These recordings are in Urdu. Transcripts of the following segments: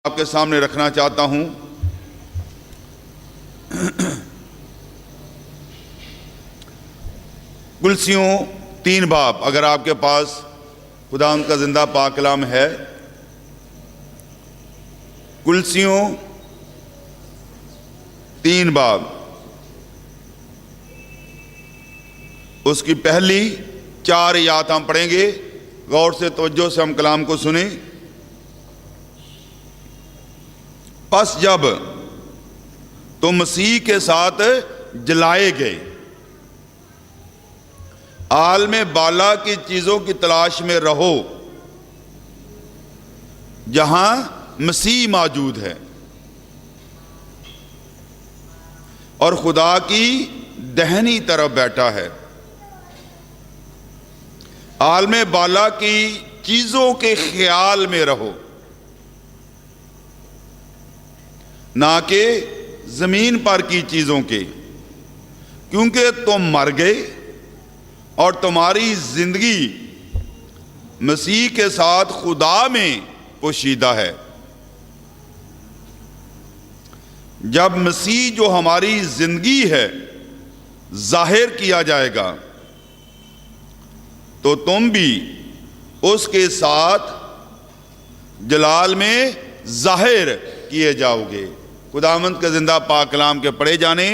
آپ کے سامنے رکھنا چاہتا ہوں۔ کلسیوں 3 باب، اگر آپ کے پاس خدا ان کا زندہ پاک کلام ہے، کلسیوں 3 باب، اس کی پہلی 4 آیات ہم پڑھیں گے۔ غور سے توجہ سے ہم کلام کو سنیں۔ پس جب تم مسیح کے ساتھ جلائے گئے، عالم بالا کی چیزوں کی تلاش میں رہو جہاں مسیح موجود ہے اور خدا کی دہنی طرف بیٹھا ہے۔ عالم بالا کی چیزوں کے خیال میں رہو، نہ کہ زمین پر کی چیزوں کے، کیونکہ تم مر گئے اور تمہاری زندگی مسیح کے ساتھ خدا میں پوشیدہ ہے۔ جب مسیح جو ہماری زندگی ہے ظاہر کیا جائے گا تو تم بھی اس کے ساتھ جلال میں ظاہر کیے جاؤ گے۔ خداوند کا زندہ پاک کلام کے پڑھے جانے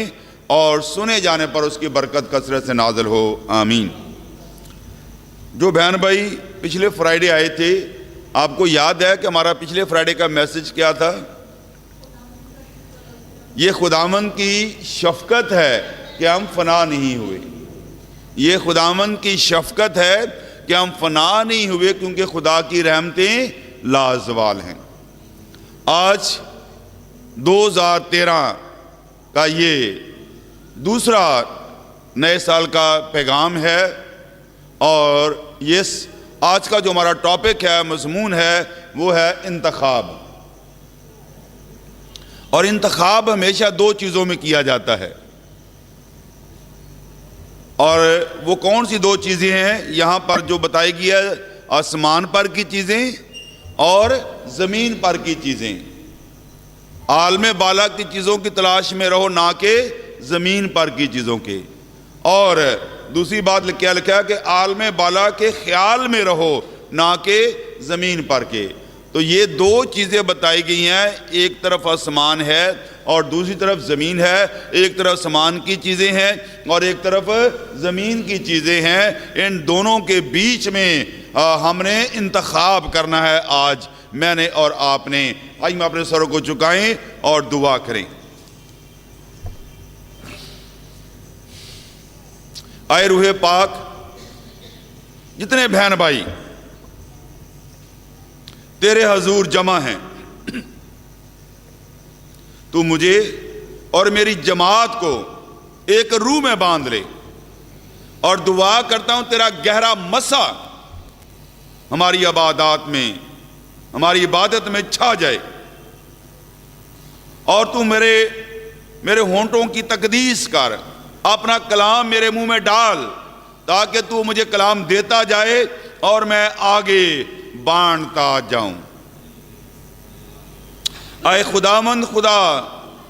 اور سنے جانے پر اس کی برکت کثرت سے نازل ہو، آمین۔ جو بہن بھائی پچھلے فرائیڈے آئے تھے، آپ کو یاد ہے کہ ہمارا پچھلے فرائیڈے کا میسج کیا تھا؟ یہ خداوند کی شفقت ہے کہ ہم فنا نہیں ہوئے۔ یہ خداوند کی شفقت ہے کہ ہم فنا نہیں ہوئے، کیونکہ خدا کی رحمتیں لازوال ہیں۔ آج 2013 کا یہ دوسرا نئے سال کا پیغام ہے، اور یہ آج کا جو ہمارا ٹاپک ہے، مضمون ہے، وہ ہے انتخاب۔ اور انتخاب ہمیشہ 2 چیزوں میں کیا جاتا ہے، اور وہ کون سی 2 چیزیں ہیں یہاں پر جو بتائی گئی ہے؟ آسمان پر کی چیزیں اور زمین پر کی چیزیں۔ عالم بالا کی چیزوں کی تلاش میں رہو، نہ کہ زمین پر کی چیزوں کے۔ اور دوسری بات کیا لکھا ہے کہ عالم بالا کے خیال میں رہو، نہ کہ زمین پر کے۔ تو یہ 2 چیزیں بتائی گئی ہیں، ایک طرف آسمان ہے اور دوسری طرف زمین ہے۔ ایک طرف آسمان کی چیزیں ہیں اور ایک طرف زمین کی چیزیں ہیں۔ ان دونوں کے بیچ میں ہم نے انتخاب کرنا ہے آج، میں نے اور آپ نے۔ آج میں اپنے سروں کو جھکائیں اور دعا کریں۔ اے روح پاک، جتنے بہن بھائی تیرے حضور جمع ہیں، تو مجھے اور میری جماعت کو ایک روح میں باندھ لے، اور دعا کرتا ہوں تیرا گہرا مسا ہماری عبادات میں، ہماری عبادت میں چھا جائے، اور تو میرے ہونٹوں کی تقدیس کر، اپنا کلام میرے منہ میں ڈال، تاکہ تو مجھے کلام دیتا جائے اور میں آگے بانٹتا جاؤں۔ اے خداوند خدا،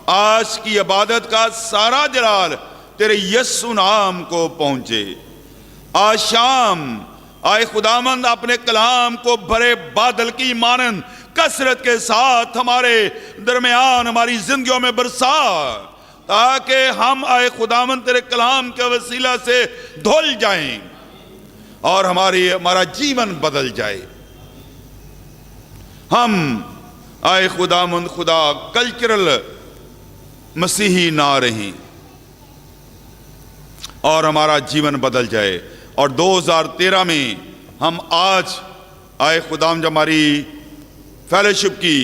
آج کی عبادت کا سارا جلال تیرے یسوع نام کو پہنچے۔ آج شام اے خداوند اپنے کلام کو بھرے بادل کی مانند کثرت کے ساتھ ہمارے درمیان، ہماری زندگیوں میں برسا، تاکہ ہم اے خداوند تیرے کلام کے وسیلہ سے دھل جائیں اور ہمارا جیون بدل جائے۔ ہم اے خداوند خدا کلچرل مسیحی نہ رہیں اور ہمارا جیون بدل جائے۔ اور 2013 میں ہم آج اے خداوند، جو ہماری فیلوشپ کی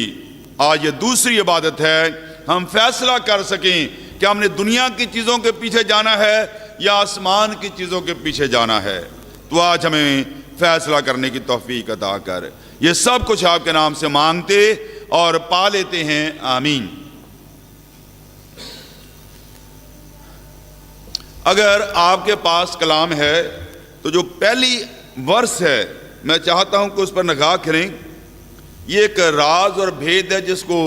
آج یہ دوسری عبادت ہے، ہم فیصلہ کر سکیں کہ ہم نے دنیا کی چیزوں کے پیچھے جانا ہے یا آسمان کی چیزوں کے پیچھے جانا ہے۔ تو آج ہمیں فیصلہ کرنے کی توفیق عطا کر۔ یہ سب کچھ آپ کے نام سے مانگتے اور پا لیتے ہیں، آمین۔ اگر آپ کے پاس کلام ہے تو جو پہلی ورس ہے، میں چاہتا ہوں کہ اس پر نگاہ کریں۔ یہ ایک راز اور بھید ہے جس کو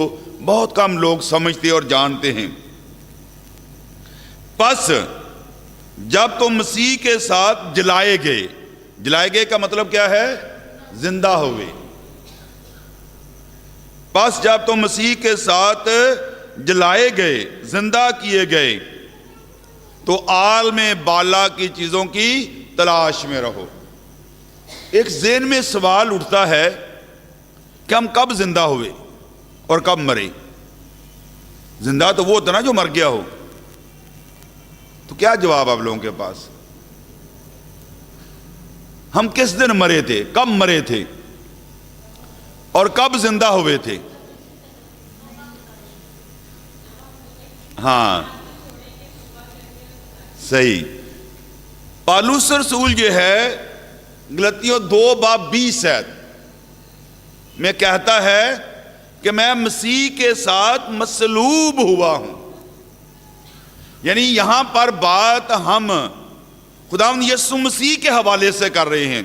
بہت کم لوگ سمجھتے اور جانتے ہیں۔ پس جب تم مسیح کے ساتھ جلائے گئے کا مطلب کیا ہے؟ زندہ ہوئے۔ پس جب تم مسیح کے ساتھ جلائے گئے، زندہ کیے گئے، تو عالم بالا کی چیزوں کی تلاش میں رہو۔ ایک ذہن میں سوال اٹھتا ہے کہ ہم کب زندہ ہوئے اور کب مرے؟ زندہ تو وہ ہوتا نا جو مر گیا ہو۔ تو کیا جواب آپ لوگوں کے پاس؟ ہم کس دن مرے تھے؟ کب مرے تھے؟ اور کب زندہ ہوئے تھے؟ ہاں صحیح۔ پالوس رسول جو ہے غلطیوں 2:20 میں کہتا ہے کہ میں مسیح کے ساتھ مصلوب ہوا ہوں۔ یعنی یہاں پر بات ہم خداوند یسوع مسیح کے حوالے سے کر رہے ہیں۔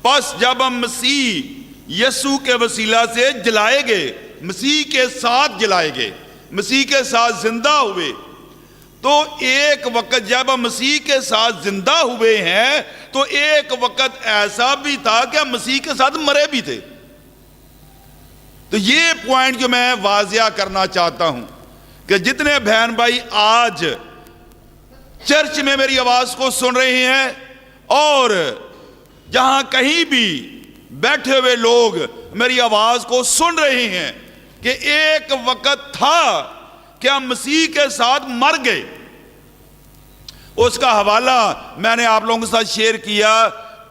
پس جب ہم مسیح یسوع کے وسیلہ سے جلائے گئے، مسیح کے ساتھ جلائے گئے، مسیح کے ساتھ زندہ ہوئے، تو ایک وقت جب ہم مسیح کے ساتھ زندہ ہوئے ہیں تو ایک وقت ایسا بھی تھا کہ ہم مسیح کے ساتھ مرے بھی تھے۔ تو یہ پوائنٹ جو میں واضح کرنا چاہتا ہوں کہ جتنے بہن بھائی آج چرچ میں میری آواز کو سن رہے ہیں اور جہاں کہیں بھی بیٹھے ہوئے لوگ میری آواز کو سن رہے ہیں کہ ایک وقت تھا کہ ہم مسیح کے ساتھ مر گئے، اس کا حوالہ میں نے آپ لوگوں کے ساتھ شیئر کیا۔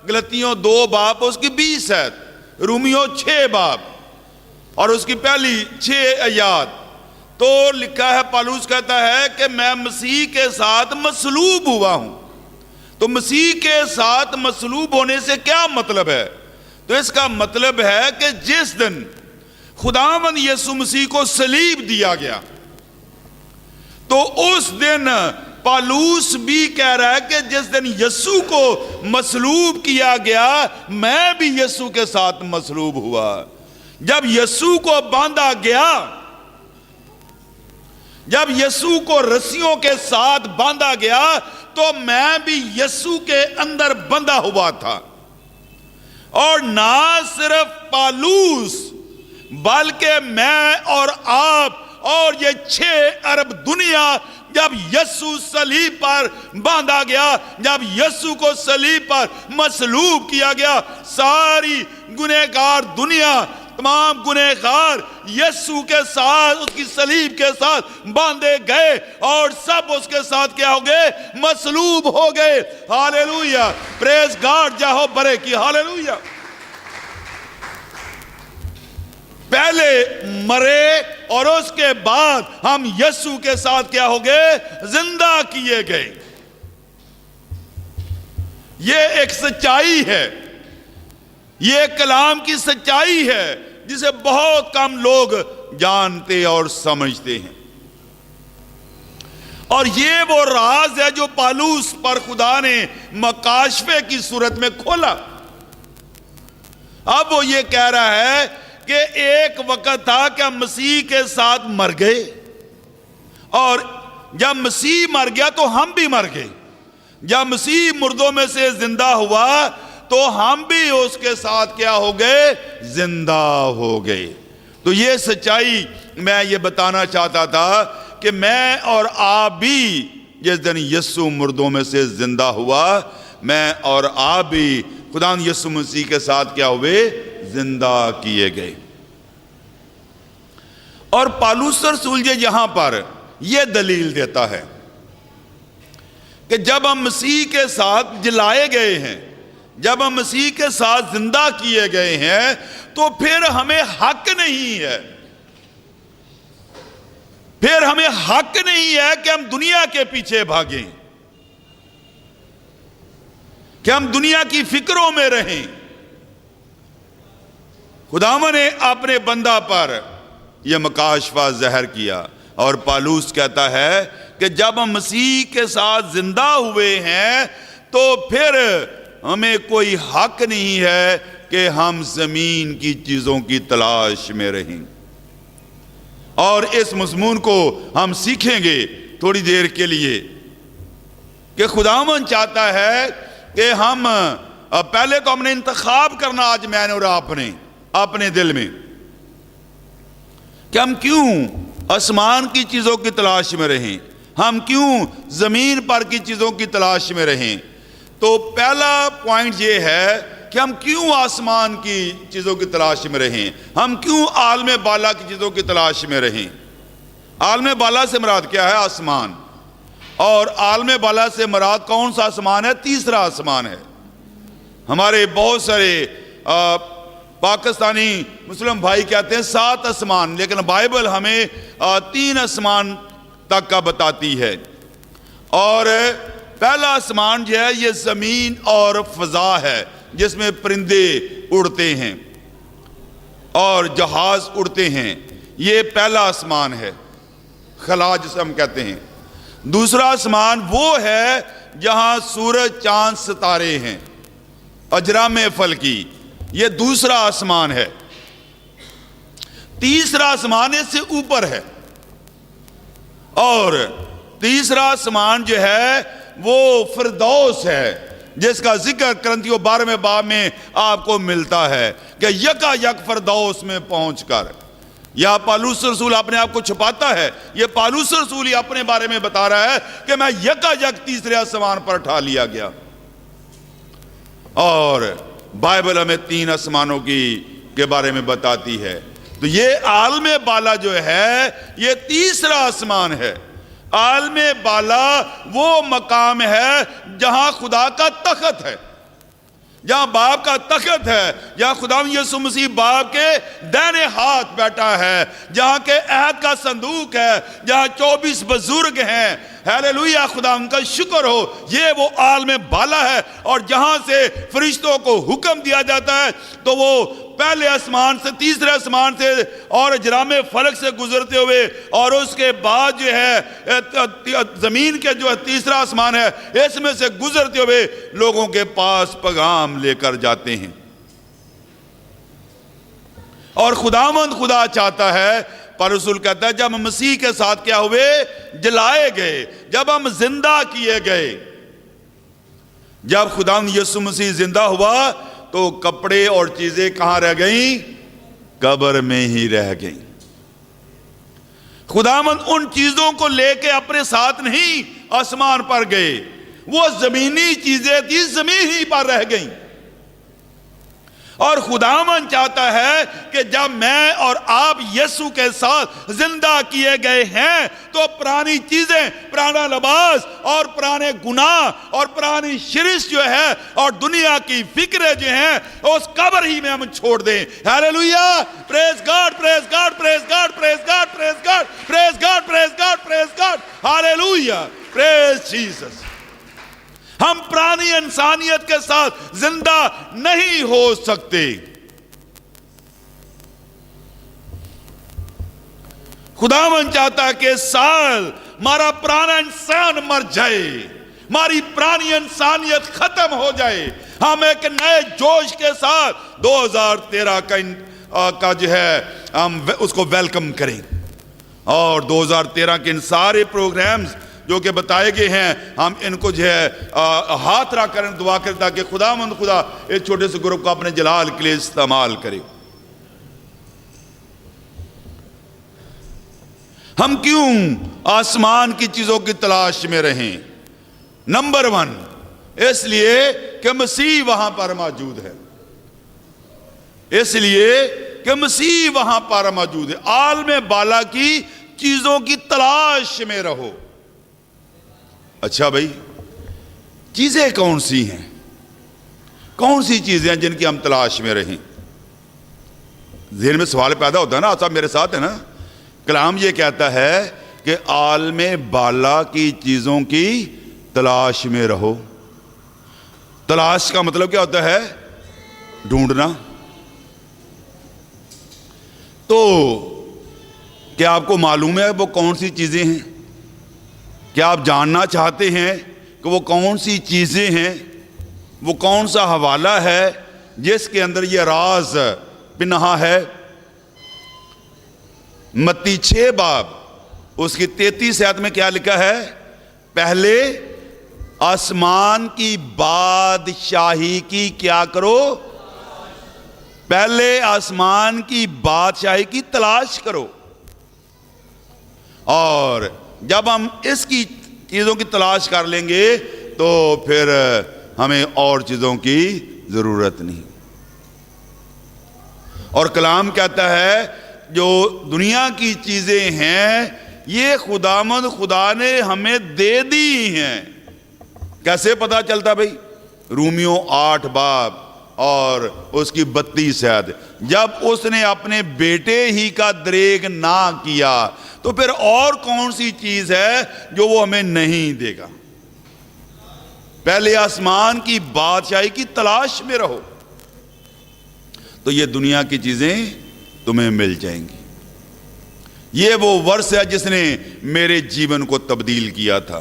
غلطیوں 2:20 رومیوں 6 اور اس کی پہلی 6 آیات۔ تو لکھا ہے، پالوس کہتا ہے کہ میں مسیح کے ساتھ مصلوب ہوا ہوں۔ تو مسیح کے ساتھ مصلوب ہونے سے کیا مطلب ہے؟ تو اس کا مطلب ہے کہ جس دن خداوند یسوع مسیح کو صلیب دیا گیا تو اس دن پالوس بھی کہہ رہا ہے کہ جس دن یسوع کو مصلوب کیا گیا میں بھی یسوع کے ساتھ مصلوب ہوا۔ جب یسوع کو باندھا گیا، جب یسوع کو رسیوں کے ساتھ باندھا گیا تو میں بھی یسوع کے اندر بندھا ہوا تھا۔ اور نہ صرف پالوس بلکہ میں اور آپ اور یہ 6 ارب دنیا جب یسوع صلیب پر باندھا گیا، جب یسوع کو صلیب پر مصلوب کیا گیا، ساری گنہگار دنیا، تمام گنہگار یسوع کے ساتھ، اس کی صلیب کے ساتھ باندھے گئے اور سب اس کے ساتھ کیا ہو گئے؟ مصلوب ہو گئے۔ ہالیلویہ، پریز گاڈ، جاہو برے کی، ہالیلویہ۔ پہلے مرے اور اس کے بعد ہم یسوع کے ساتھ کیا ہو گئے؟ زندہ کیے گئے۔ یہ ایک سچائی ہے، یہ کلام کی سچائی ہے جسے بہت کم لوگ جانتے اور سمجھتے ہیں۔ اور یہ وہ راز ہے جو پالوس پر خدا نے مکاشفے کی صورت میں کھولا۔ اب وہ یہ کہہ رہا ہے کہ ایک وقت تھا کہ ہم مسیح کے ساتھ مر گئے، اور جب مسیح مر گیا تو ہم بھی مر گئے۔ جب مسیح مردوں میں سے زندہ ہوا تو ہم بھی اس کے ساتھ کیا ہو گئے؟ زندہ ہو گئے۔ تو یہ سچائی میں یہ بتانا چاہتا تھا کہ میں اور آپ بھی جس دن یسوع مردوں میں سے زندہ ہوا، میں اور آپ بھی خداوند یسوع مسیح کے ساتھ کیا ہوئے؟ زندہ کیے گئے۔ اور پالوس رسول یہاں پر یہ دلیل دیتا ہے کہ جب ہم مسیح کے ساتھ جلائے گئے ہیں، جب ہم مسیح کے ساتھ زندہ کیے گئے ہیں تو پھر ہمیں حق نہیں ہے، پھر ہمیں حق نہیں ہے کہ ہم دنیا کے پیچھے بھاگیں، کہ ہم دنیا کی فکروں میں رہیں۔ خداوند نے اپنے بندہ پر یہ مکاشفہ ظاہر کیا، اور پالوس کہتا ہے کہ جب ہم مسیح کے ساتھ زندہ ہوئے ہیں تو پھر ہمیں کوئی حق نہیں ہے کہ کہ ہم زمین کی چیزوں کی تلاش میں رہیں. اور اس مضمون کو ہم سیکھیں گے تھوڑی دیر کے لیے کہ خداوند چاہتا ہے کہ ہم پہلے تو ہم نے انتخاب کرنا آج میں نے اور آپ نے اپنے دل میں کہ ہم کیوں آسمان کی چیزوں کی تلاش میں رہیں, ہم کیوں زمین پر کی چیزوں کی تلاش میں رہیں. تو پہلا پوائنٹ یہ ہے کہ ہم کیوں آسمان کی چیزوں کی تلاش میں رہیں, ہم کیوں عالم بالا کی چیزوں کی تلاش میں رہیں. عالم بالا سے مراد کیا ہے؟ آسمان. اور عالم بالا سے مراد کون سا آسمان ہے؟ تیسرا آسمان ہے. ہمارے بہت سارے پاکستانی مسلم بھائی کہتے ہیں 7 آسمان, لیکن بائبل ہمیں 3 آسمان تک کا بتاتی ہے. اور پہلا آسمان جو ہے یہ زمین اور فضا ہے, جس میں پرندے اڑتے ہیں اور جہاز اڑتے ہیں. یہ پہلا آسمان ہے, خلا جسے ہم کہتے ہیں. دوسرا آسمان وہ ہے جہاں سورج چاند ستارے ہیں, اجرام فلکی, یہ دوسرا آسمان ہے. تیسرا آسمان اس سے اوپر ہے, اور تیسرا آسمان جو ہے وہ فردوس ہے, جس کا ذکر کرنتھیوں 12ویں باب میں آپ کو ملتا ہے کہ یکا یک فردوس میں پہنچ کر. یا پالوس رسول اپنے آپ کو چھپاتا ہے, یہ پالوس رسول ہی اپنے بارے میں بتا رہا ہے کہ میں یکا یک تیسرے آسمان پر اٹھا لیا گیا. اور بائبل ہمیں 3 آسمانوں کے بارے میں بتاتی ہے. تو یہ عالم بالا جو ہے یہ تیسرا آسمان ہے. عالم بالا وہ مقام ہے جہاں خدا کا تخت ہے, جہاں باپ کا تخت ہے, جہاں خداوند یسوع مسیح باپ کے دائیں ہاتھ بیٹھا ہے, جہاں کے عہد کا صندوق ہے, جہاں 24 بزرگ ہیں. ہیلیلویا, خدا ان کا شکر ہو. یہ وہ عالم بالا ہے, اور جہاں سے فرشتوں کو حکم دیا جاتا ہے تو وہ پہلے آسمان سے تیسرے آسمان سے اور اجرام فلک سے گزرتے ہوئے, اور اس کے بعد جو ہے زمین کے جو تیسرا آسمان ہے اس میں سے گزرتے ہوئے لوگوں کے پاس پیغام لے کر جاتے ہیں. اور خداوند خدا چاہتا ہے, پر رسول کہتا ہے جب ہم مسیح کے ساتھ کیا ہوئے؟ جلائے گئے, جب ہم زندہ کیے گئے. جب خداوند یسوع مسیح زندہ ہوا تو کپڑے اور چیزیں کہاں رہ گئیں؟ قبر میں ہی رہ گئیں. خداوند ان چیزوں کو لے کے اپنے ساتھ نہیں آسمان پر گئے, وہ زمینی چیزیں تھی, زمین ہی پر رہ گئیں. اور خداوند چاہتا ہے کہ جب میں اور آپ یسوع کے ساتھ زندہ کیے گئے ہیں تو پرانی چیزیں, پرانا لباس اور پرانے گناہ اور پرانی شرش جو ہے اور دنیا کی فکریں جو ہیں اس قبر ہی میں ہم چھوڑ دیں. ہیلیلویا, پریز گاڈ, پریز گاڈ, پریز گاڈ, پریز گاڈ, پریز گاڈ, پریز گاڈ, پریز گاڈ, پریز گاڈ. ہیلیلویا, پریز جیسس. ہم پرانی انسانیت کے ساتھ زندہ نہیں ہو سکتے. خداوند چاہتا ہے کہ سال ہمارا پرانا انسان مر جائے, ہماری پرانی انسانیت ختم ہو جائے, ہم ایک نئے جوش کے ساتھ 2013 کا جو ہے ہم اس کو ویلکم کریں. اور 2013 کے ان سارے پروگرامز جو کہ بتائے گئے ہیں ہم ان کو جو ہے ہاتھ رکھ کر دعا کریں تاکہ خداوند خدا اس چھوٹے سے گروپ کو اپنے جلال کے لیے استعمال کرے. ہم کیوں آسمان کی چیزوں کی تلاش میں رہیں؟ نمبر 1, اس لیے کہ مسیح وہاں پر موجود ہے. اس لیے کہ مسیح وہاں پر موجود ہے. عالم بالا کی چیزوں کی تلاش میں رہو. اچھا بھائی, چیزیں کون سی ہیں؟ کون سی چیزیں ہیں جن کی ہم تلاش میں رہیں؟ ذہن میں سوال پیدا ہوتا ہے نا, آپ صاحب میرے ساتھ ہے نا. کلام یہ کہتا ہے کہ عالم بالا کی چیزوں کی تلاش میں رہو. تلاش کا مطلب کیا ہوتا ہے؟ ڈھونڈنا. تو کیا آپ کو معلوم ہے وہ کون سی چیزیں ہیں؟ کیا آپ جاننا چاہتے ہیں کہ وہ کون سی چیزیں ہیں؟ وہ کون سا حوالہ ہے جس کے اندر یہ راز پنہا ہے۔ متی 6 باب اس کی 33 آیت میں کیا لکھا ہے؟ پہلے آسمان کی بادشاہی کی کیا کرو؟ پہلے آسمان کی بادشاہی کی تلاش کرو، اور جب ہم اس کی چیزوں کی تلاش کر لیں گے تو پھر ہمیں اور چیزوں کی ضرورت نہیں۔ اور کلام کہتا ہے جو دنیا کی چیزیں ہیں یہ خداوند خدا نے ہمیں دے دی ہیں۔ کیسے پتا چلتا بھئی؟ رومیوں 8 باب اور اس کی 32 آیت، جب اس نے اپنے بیٹے ہی کا دریغ نہ کیا تو پھر اور کون سی چیز ہے جو وہ ہمیں نہیں دے گا؟ پہلے آسمان کی بادشاہی کی تلاش میں رہو تو یہ دنیا کی چیزیں تمہیں مل جائیں گی۔ یہ وہ ورس ہے جس نے میرے جیون کو تبدیل کیا تھا،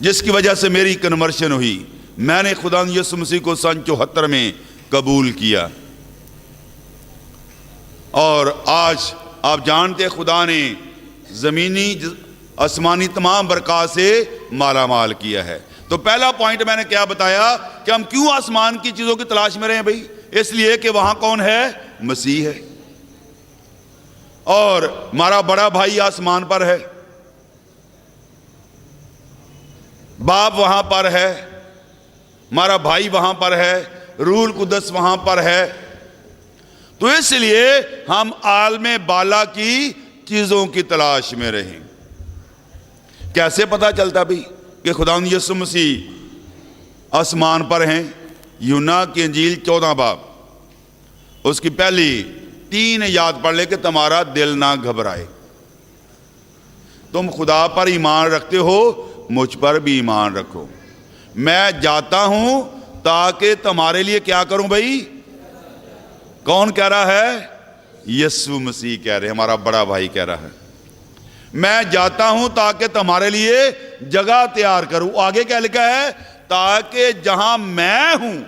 جس کی وجہ سے میری کنورشن ہوئی۔ میں نے خدا یسوع مسیح کو سن 74 میں قبول کیا، اور آج آپ جانتے خدا نے زمینی آسمانی تمام برکات سے مالا مال کیا ہے۔ تو پہلا پوائنٹ میں نے کیا بتایا کہ ہم کیوں آسمان کی چیزوں کی تلاش میں رہے ہیں بھائی؟ اس لیے کہ وہاں کون ہے؟ مسیح ہے، اور ہمارا بڑا بھائی آسمان پر ہے، باپ وہاں پر ہے، ہمارا بھائی وہاں پر ہے، روح القدس وہاں پر ہے۔ تو اس لیے ہم عالم بالا کی چیزوں کی تلاش میں رہیں۔ کیسے پتا چلتا بھی کہ خداوند یسوع مسیح آسمان پر ہیں؟ یونا کی انجیل 14 باب اس کی پہلی 3 یاد پڑھ لے کہ تمہارا دل نہ گھبرائے۔ تم خدا پر ایمان رکھتے ہو، مجھ پر بھی ایمان رکھو۔ میں جاتا ہوں تاکہ تمہارے لیے کیا کروں بھائی؟ کون کہہ رہا ہے؟ یسوع مسیح کہہ رہے، ہمارا بڑا بھائی کہہ رہا ہے میں جاتا ہوں تاکہ تمہارے لیے جگہ تیار کروں۔ آگے کیا لکھا ہے؟ تاکہ جہاں میں ہوں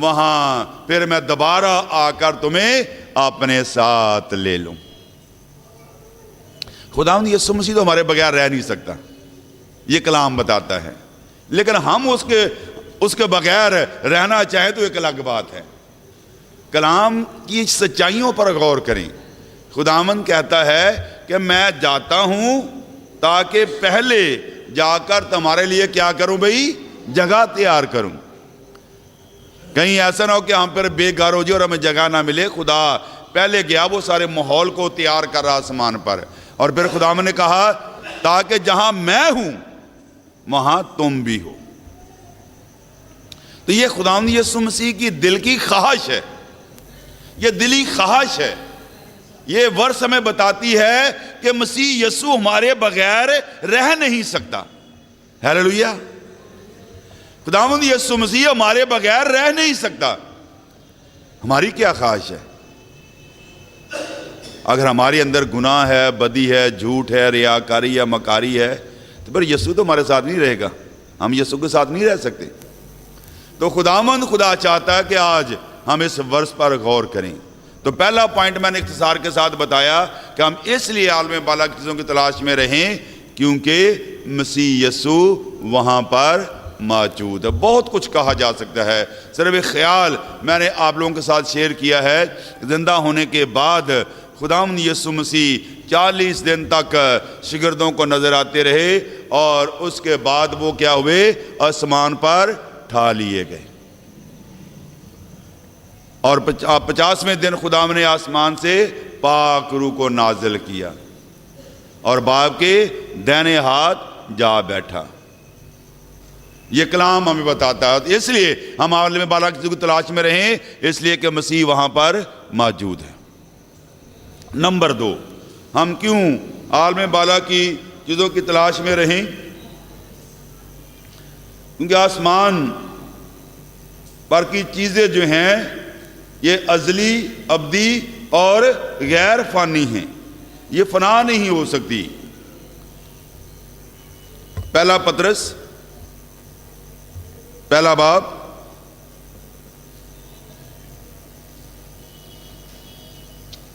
وہاں پھر میں دوبارہ آ کر تمہیں اپنے ساتھ لے لوں۔ خداوند یسوع مسیح تو ہمارے بغیر رہ نہیں سکتا، یہ کلام بتاتا ہے، لیکن ہم اس کے بغیر رہنا چاہیں تو ایک الگ بات ہے۔ کلام کی سچائیوں پر غور کریں۔ خداوند کہتا ہے کہ میں جاتا ہوں تاکہ پہلے جا کر تمہارے لیے کیا کروں بھئی؟ جگہ تیار کروں۔ کہیں ایسا نہ ہو کہ ہم پر بے گھر ہو جائے اور ہمیں جگہ نہ ملے۔ خدا پہلے گیا، وہ سارے ماحول کو تیار کر رہا آسمان پر، اور پھر خداوند نے کہا تاکہ جہاں میں ہوں وہاں تم بھی ہو۔ تو یہ خداوند یسوع مسیح کی دل کی خواہش ہے، یہ دلی خواہش ہے۔ یہ ورس ہمیں بتاتی ہے کہ مسیح یسوع ہمارے بغیر رہ نہیں سکتا۔ ہیلیلویا! خداوند یسوع مسیح ہمارے بغیر رہ نہیں سکتا۔ ہماری کیا خواہش ہے؟ اگر ہمارے اندر گناہ ہے، بدی ہے، جھوٹ ہے، ریاکاری یا مکاری ہے تو پھر یسوع تو ہمارے ساتھ نہیں رہے گا، ہم یسوع کے ساتھ نہیں رہ سکتے۔ تو خدا چاہتا ہے کہ آج ہم اس ورس پر غور کریں۔ تو پہلا پوائنٹ میں نے اختصار کے ساتھ بتایا کہ ہم اس لیے عالم بالا کی چیزوں کی تلاش میں رہیں کیونکہ مسیح یسوع وہاں پر موجود ہے۔ بہت کچھ کہا جا سکتا ہے، صرف ایک خیال میں نے آپ لوگوں کے ساتھ شیئر کیا ہے۔ زندہ ہونے کے بعد خداوند یسوع مسیح 40 دن تک شاگردوں کو نظر آتے رہے، اور اس کے بعد وہ کیا ہوئے؟ آسمان پر اٹھا لیے گئے، اور 50ویں دن خداوند نے آسمان سے پاک روح کو نازل کیا اور باپ کے دائنے ہاتھ جا بیٹھا۔ یہ کلام ہمیں بتاتا ہے، اس لیے ہم عالم بالا کی تلاش میں رہیں، اس لیے کہ مسیح وہاں پر موجود ہے۔ نمبر 2، ہم کیوں عالم بالا کی چیزوں کی تلاش میں رہیں؟ کیونکہ آسمان پر کی چیزیں جو ہیں یہ ازلی، ابدی اور غیر فانی ہیں، یہ فنا نہیں ہو سکتی۔ پہلا پطرس پہلا باب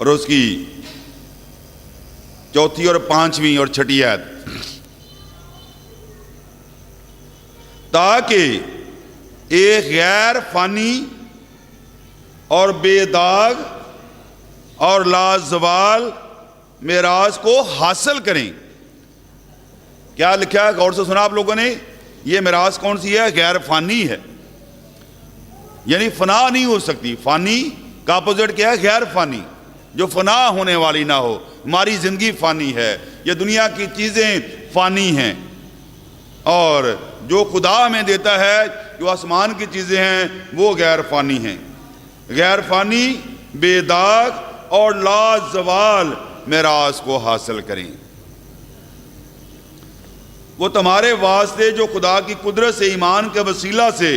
اور اس کی چوتھی اور پانچویں اور چھٹی آیت، تاکہ ایک غیر فانی اور بے داغ اور لازوال میراث کو حاصل کریں۔ کیا لکھا ہے؟ غور سے سنا آپ لوگوں نے؟ یہ میراث کون سی ہے؟ غیر فانی ہے، یعنی فنا نہیں ہو سکتی۔ فانی کا اپوزٹ کیا ہے؟ غیر فانی، جو فنا ہونے والی نہ ہو۔ ہماری زندگی فانی ہے، یہ دنیا کی چیزیں فانی ہیں، اور جو خدا ہمیں دیتا ہے، جو آسمان کی چیزیں ہیں، وہ غیر فانی ہیں۔ غیر فانی، بے داغ اور لازوال میراث کو حاصل کریں۔ وہ تمہارے واسطے جو خدا کی قدرت سے ایمان کے وسیلہ سے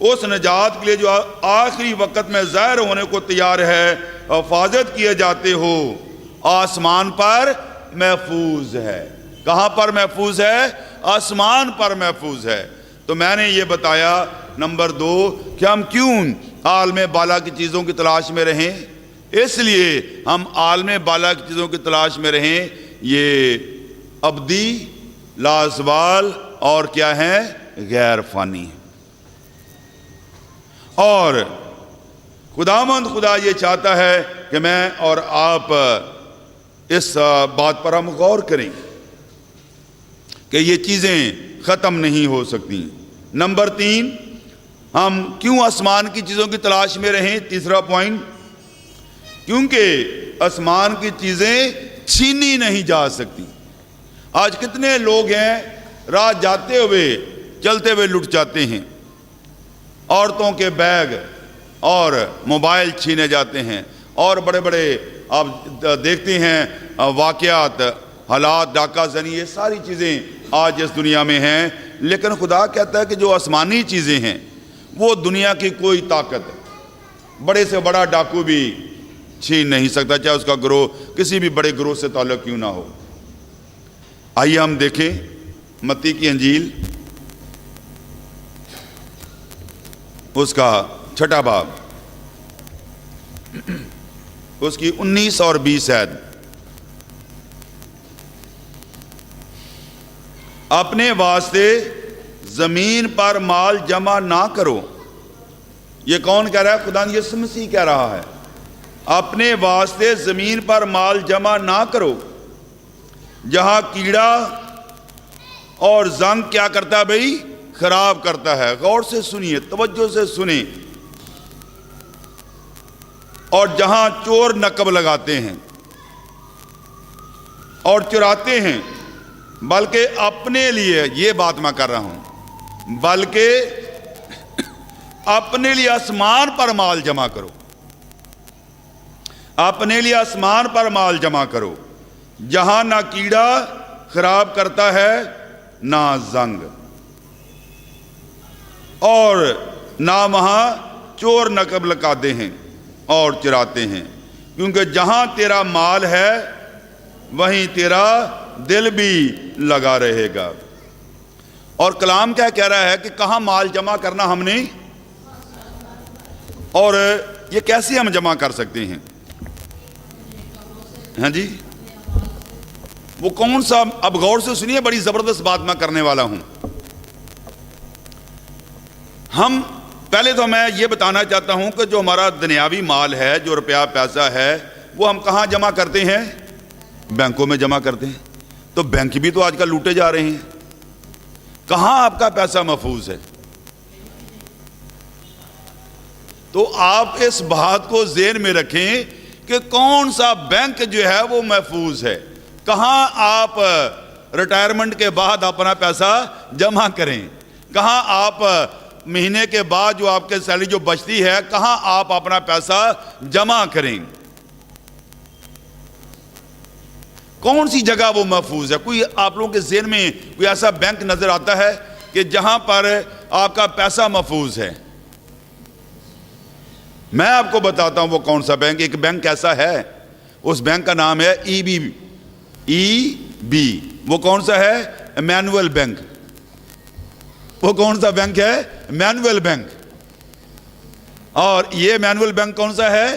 اس نجات کے لیے جو آخری وقت میں ظاہر ہونے کو تیار ہے حفاظت کیے جاتے ہو، آسمان پر محفوظ ہے۔ کہاں پر محفوظ ہے؟ آسمان پر محفوظ ہے۔ تو میں نے یہ بتایا نمبر 2 کہ ہم کیوں عالم بالا کی چیزوں کی تلاش میں رہیں؟ اس لیے ہم عالم بالا کی چیزوں کی تلاش میں رہیں، یہ ابدی، لازوال اور کیا ہے؟ غیر فانی۔ اور خداوند خدا یہ چاہتا ہے کہ میں اور آپ اس بات پر ہم غور کریں کہ یہ چیزیں ختم نہیں ہو سکتی۔ نمبر 3، ہم کیوں آسمان کی چیزوں کی تلاش میں رہیں؟ تیسرا پوائنٹ، کیونکہ آسمان کی چیزیں چھینی نہیں جا سکتی۔ آج کتنے لوگ ہیں راہ جاتے ہوئے چلتے ہوئے لٹ جاتے ہیں، عورتوں کے بیگ اور موبائل چھینے جاتے ہیں، اور بڑے بڑے آپ دیکھتے ہیں واقعات، حالات، ڈاکہ زنی، یہ ساری چیزیں آج اس دنیا میں ہیں۔ لیکن خدا کہتا ہے کہ جو آسمانی چیزیں ہیں وہ دنیا کی کوئی طاقت، بڑے سے بڑا ڈاکو بھی چھین نہیں سکتا، چاہے اس کا گروہ کسی بھی بڑے گروہ سے تعلق کیوں نہ ہو۔ آئیے ہم دیکھیں متی کی انجیل، اس کا 6 باب، اس کی 19 اور 20 آیت۔ اپنے واسطے زمین پر مال جمع نہ کرو۔ یہ کون کہہ رہا ہے؟ خدا یسوع مسیح کہہ رہا ہے، اپنے واسطے زمین پر مال جمع نہ کرو جہاں کیڑا اور زنگ کیا کرتا ہے بھئی؟ خراب کرتا ہے۔ غور سے سنیے، توجہ سے سنیں۔ اور جہاں چور نقب لگاتے ہیں اور چراتے ہیں، بلکہ اپنے لیے، یہ بات میں کر رہا ہوں، بلکہ اپنے لیے آسمان پر مال جمع کرو، اپنے لیے آسمان پر مال جمع کرو جہاں نہ کیڑا خراب کرتا ہے نہ زنگ، اور نہ وہاں چور نقب لگاتے ہیں اور چراتے ہیں، کیونکہ جہاں تیرا مال ہے وہیں تیرا دل بھی لگا رہے گا۔ اور کلام کیا کہہ رہا ہے کہ کہاں مال جمع کرنا ہم نے، اور یہ کیسے ہم جمع کر سکتے ہیں؟ ہاں جی، وہ کون سا؟ اب غور سے سنیے، بڑی زبردست بات میں کرنے والا ہوں۔ ہم پہلے تو میں یہ بتانا چاہتا ہوں کہ جو ہمارا دنیاوی مال ہے، جو روپیہ پیسہ ہے، وہ ہم کہاں جمع کرتے ہیں؟ بینکوں میں جمع کرتے ہیں۔ تو بینک بھی تو آج کل لوٹے جا رہے ہیں۔ کہاں آپ کا پیسہ محفوظ ہے؟ تو آپ اس بات کو ذہن میں رکھیں کہ کون سا بینک جو ہے وہ محفوظ ہے، کہاں آپ ریٹائرمنٹ کے بعد اپنا پیسہ جمع کریں، کہاں آپ مہینے کے بعد جو آپ کے سیلری جو بچتی ہے، کہاں آپ اپنا پیسہ جمع کریں، کون سی جگہ وہ محفوظ ہے؟ کوئی آپ لوگوں کے ذہن میں کوئی ایسا بینک نظر آتا ہے کہ جہاں پر آپ کا پیسہ محفوظ ہے؟ میں آپ کو بتاتا ہوں وہ کون سا بینک۔ ایک بینک ایسا ہے، اس بینک کا نام ہے ای بی۔ وہ کون سا ہے؟ Emmanuel bank. وہ کون سا بینک ہے؟ Emmanuel bank. اور یہ ایمینول بینک کون سا ہے؟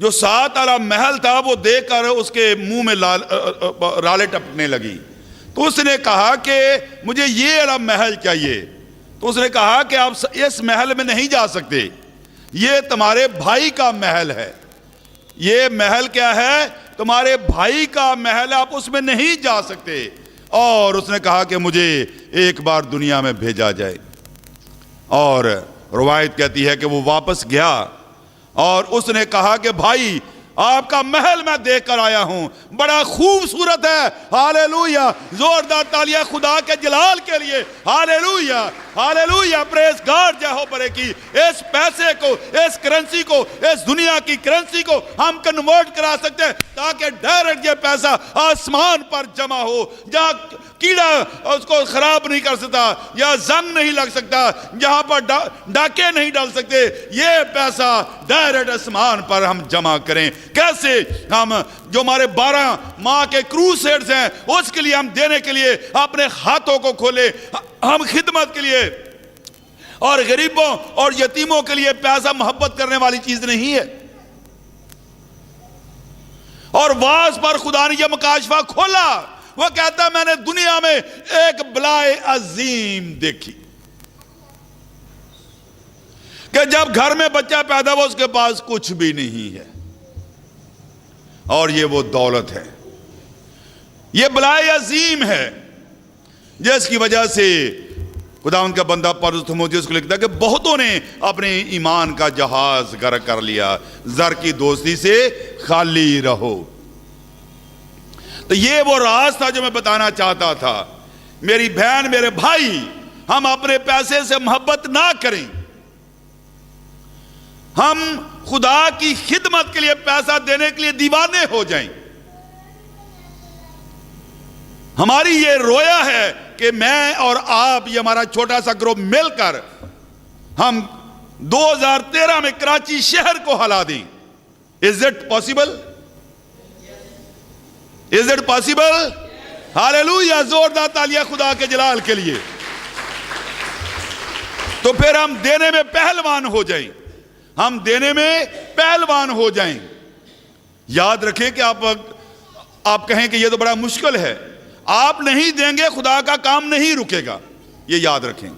جو 7 والا محل تھا وہ دیکھ کر اس کے منہ میں رالے ٹپکنے لگی. تو اس نے کہا کہ مجھے یہ والا محل چاہیے. تو اس نے کہا کہ آپ اس محل میں نہیں جا سکتے, یہ تمہارے بھائی کا محل ہے. یہ محل کیا ہے؟ تمہارے بھائی کا محل, آپ اس میں نہیں جا سکتے. اور اس نے کہا کہ مجھے ایک بار دنیا میں بھیجا جائے. اور روایت کہتی ہے کہ وہ واپس گیا اور اس نے کہا کہ بھائی آپ کا محل میں دیکھ کر آیا ہوں, بڑا خوبصورت ہے. ہالیلویا, زوردار تالیاں خدا کے جلال کے لیے. ہالیلویا, ہالیلویا, پریز گاڈ یہوہ کی. اس پیسے کو, اس کرنسی کو, اس دنیا کی کرنسی کو ہم کنورٹ کرا سکتے ہیں تاکہ ڈائریکٹ یہ پیسہ آسمان پر جمع ہو, جہاں کیڑا اس کو خراب نہیں کر سکتا, یا زنگ نہیں لگ سکتا, جہاں پر ڈاکے نہیں ڈال سکتے. یہ پیسہ ڈائریکٹ آسمان پر ہم جمع کریں. کیسے؟ ہم جو ہمارے 12 ماہ کے کروسیڈز ہیں اس کے لیے ہم دینے کے لیے اپنے ہاتھوں کو کھولے. ہم خدمت کے لیے اور غریبوں اور یتیموں کے لیے پیسہ محبت کرنے والی چیز نہیں ہے. اور واز پر خدا نے یہ مکاشفہ کھولا. وہ کہتا ہے میں نے دنیا میں ایک بلائے عظیم دیکھی کہ جب گھر میں بچہ پیدا ہوا اس کے پاس کچھ بھی نہیں ہے, اور یہ وہ دولت ہے. یہ بلائے عظیم ہے جس کی وجہ سے خدا ان کا بندہ پولس تیموتھیوس کو لکھتا ہے کہ بہتوں نے اپنے ایمان کا جہاز غرق کر لیا, زر کی دوستی سے خالی رہو. تو یہ وہ راز تھا جو میں بتانا چاہتا تھا. میری بہن, میرے بھائی, ہم اپنے پیسے سے محبت نہ کریں. ہم خدا کی خدمت کے لیے پیسہ دینے کے لیے دیوانے ہو جائیں. ہماری یہ رویا ہے کہ میں اور آپ, یہ ہمارا چھوٹا سا گروپ مل کر ہم 2013 میں کراچی شہر کو ہلا دیں. Is it possible? Is it possible? Hallelujah, زوردار تالیاں خدا کے جلال کے لیے. تو پھر ہم دینے میں پہلوان ہو جائیں. ہم دینے میں پہلوان ہو جائیں. یاد رکھیں کہ آپ کہیں کہ یہ تو بڑا مشکل ہے. آپ نہیں دیں گے خدا کا کام نہیں رکے گا. یہ یاد رکھیں.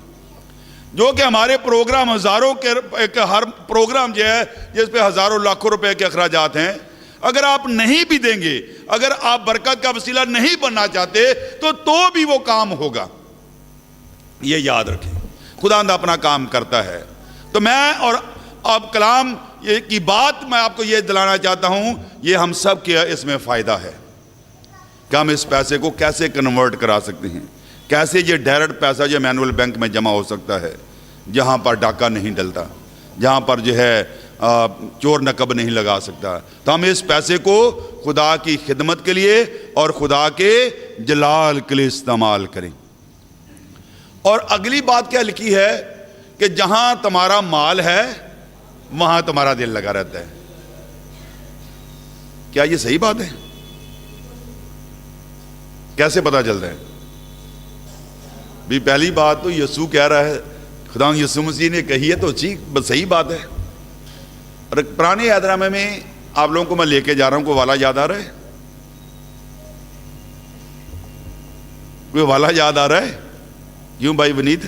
جو کہ ہمارے پروگرام ہزاروں کے ہر پروگرام جو ہے جس پہ ہزاروں لاکھوں روپے کے اخراجات ہیں, اگر آپ نہیں بھی دیں گے, اگر آپ برکت کا وسیلہ نہیں بننا چاہتے تو بھی وہ کام ہوگا. یہ یاد رکھیں. خدا اپنا کام کرتا ہے. تو میں اور اب کلام کی بات میں آپ کو یہ دلانا چاہتا ہوں, یہ ہم سب کے اس میں فائدہ ہے کہ ہم اس پیسے کو کیسے کنورٹ کرا سکتے ہیں, کیسے یہ ڈائریکٹ پیسہ جو مینول بینک میں جمع ہو سکتا ہے, جہاں پر ڈاکہ نہیں ڈلتا, جہاں پر جو ہے چور نقب نہیں لگا سکتا. تو ہم اس پیسے کو خدا کی خدمت کے لیے اور خدا کے جلال کے لیے استعمال کریں. اور اگلی بات کیا لکھی ہے کہ جہاں تمہارا مال ہے وہاں تمہارا دل لگا رہتا ہے. کیا یہ صحیح بات ہے؟ کیسے پتا چلتا ہے؟ بھی پہلی بات تو یسوع کہہ رہا ہے, خدا یسوع مسیح نے کہی ہے تو صحیح بات ہے. اور پرانے عہد نامے میں آپ لوگوں کو میں لے کے جا رہا ہوں, کوئی والا یاد آ رہا ہے؟ کوئی والا یاد آ رہا ہے؟ کیوں بھائی ونید؟